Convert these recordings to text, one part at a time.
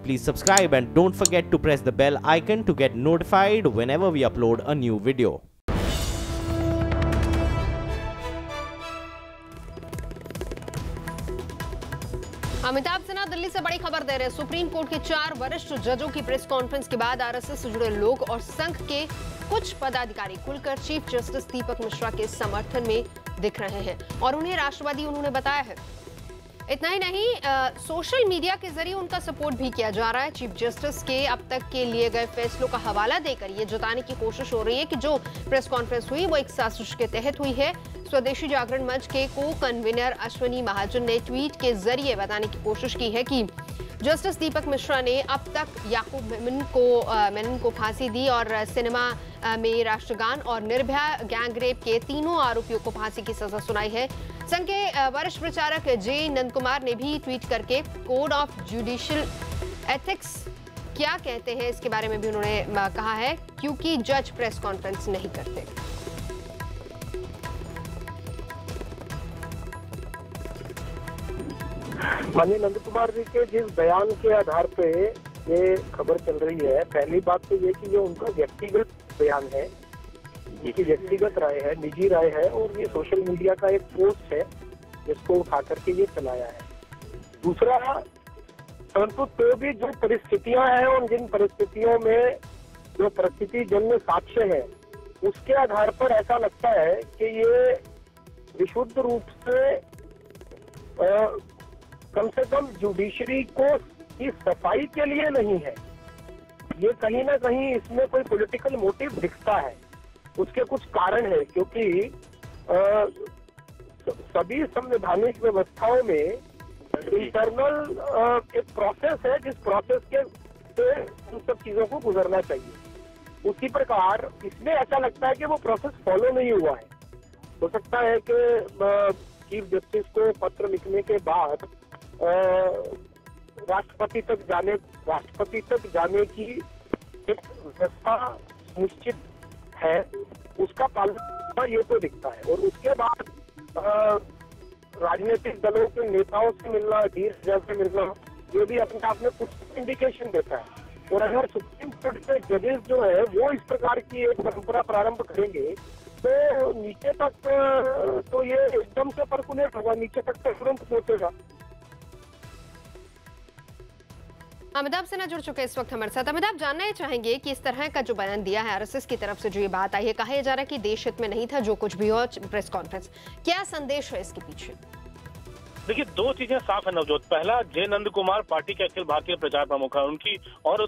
please subscribe and don't forget to press the bell icon to get notified whenever we upload a new video. Amitabh Sinha Delhi से बड़ी खबर दे रहे हैं। Supreme court के 4 वरिष्ठ जजों की प्रेस कॉन्फ्रेंस के बाद आरएसएस से जुड़े लोग और संघ के कुछ पदाधिकारी खुलकर चीफ जस्टिस दीपक मिश्रा के समर्थन में दिख रहे हैं और उन्हें राष्ट्रवादी उन्होंने बताया है। इतना ही नहीं, सोशल मीडिया के जरिए उनका सपोर्ट भी किया जा रहा है। चीफ जस्टिस के अब तक के लिए गए फैसलों का हवाला देकर ये जताने की कोशिश हो रही है कि जो प्रेस कॉन्फ्रेंस हुई वो एक साजिश के तहत हुई है। स्वदेशी जागरण मंच के को कन्वीनर अश्वनी महाजन ने ट्वीट के जरिए बताने की कोशिश की है कि जस्टिस दीपक मिश्रा ने अब तक याकूब मेनन को फांसी दी और सिनेमा में राष्ट्रगान और निर्भया गैंगरेप के तीनों आरोपियों को फांसी की सजा सुनाई है। संघ के वरिष्ठ प्रचारक जे नंदकुमार ने भी ट्वीट करके कोड ऑफ जुडिशियल एथिक्स क्या कहते हैं इसके बारे में भी उन्होंने कहा है, क्योंकि जज प्रेस कॉन्फ्रेंस नहीं करते। माननीय नंद कुमार जी के जिस बयान के आधार पे ये खबर चल रही है, पहली बात तो ये कि ये उनका व्यक्तिगत बयान है, उनकी व्यक्तिगत राय है, निजी राय है और ये सोशल मीडिया का एक पोस्ट है जिसको उठा करके ये चलाया है। दूसरा, परंतु तो भी जो परिस्थितियां हैं और जिन परिस्थितियों में जो परिस्थिति जन्य साक्ष्य है उसके आधार पर ऐसा लगता है कि ये विशुद्ध रूप से कम से कम जुडिशरी को की सफाई के लिए नहीं है। ये कहीं ना कहीं इसमें कोई पॉलिटिकल मोटिव दिखता है। उसके कुछ कारण है, क्योंकि सभी संवैधानिक व्यवस्थाओं में इंटरनल एक प्रोसेस है जिस प्रोसेस के से उन सब चीजों को गुजरना चाहिए। उसी प्रकार इसमें ऐसा लगता है कि वो प्रोसेस फॉलो नहीं हुआ है। हो सकता है कि चीफ जस्टिस को पत्र लिखने के बाद राष्ट्रपति तक जाने की एक व्यवस्था निश्चित है, उसका पालन ये तो दिखता है। और उसके बाद राजनीतिक दलों के नेताओं से मिलना, डीएस से मिलना, ये भी अपने आप में कुछ इंडिकेशन देता है। और अगर सुप्रीम कोर्ट के जजेस जो है वो इस प्रकार की एक परंपरा प्रारंभ करेंगे तो नीचे तक तो ये एकदम से परकुलेट होगा, नीचे तक तो तुरंत पहुंचेगा। अमिताभ सिन्हा जुड़ चुके इस वक्त हमारे साथ। अमिताभ, जानना ही चाहेंगे कि इस तरह का जो बयान दिया है आरएसएस की तरफ से, जो ये बात आई है, कहा जा रहा है कि देश हित में नहीं था जो कुछ भी हो प्रेस कॉन्फ्रेंस, क्या संदेश है इसके पीछे? देखिए, 2 चीजें साफ है नवजोत। पहला, जे नंद कुमार पार्टी के अखिल भारतीय प्रचार प्रमुख है, उनकी और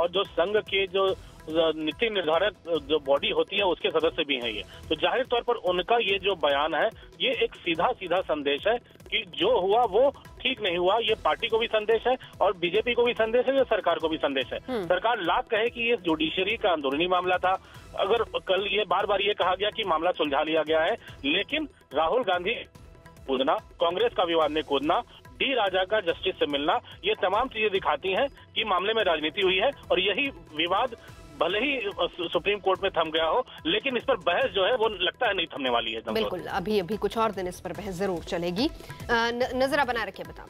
जो संघ के जो नीति निर्धारक जो बॉडी होती है उसके सदस्य भी हैं ये, तो जाहिर तौर पर उनका ये जो बयान है ये एक सीधा संदेश है कि जो हुआ वो ठीक नहीं हुआ। ये पार्टी को भी संदेश है और बीजेपी को भी संदेश है, ये सरकार को भी संदेश है। सरकार लाख कहे कि ये जुडिशरी का अंदरूनी मामला था, अगर कल ये बार ये कहा गया कि मामला सुलझा लिया गया है, लेकिन राहुल गांधी कूदना, कांग्रेस का विवाद में कूदना, डी राजा का जस्टिस से मिलना, ये तमाम चीजें दिखाती हैं कि मामले में राजनीति हुई है। और यही विवाद भले ही सुप्रीम कोर्ट में थम गया हो, लेकिन इस पर बहस जो है वो लगता है नहीं थमने वाली है। बिल्कुल, अभी कुछ और दिन इस पर बहस जरूर चलेगी। नजर बनाए रखिए। बताओ।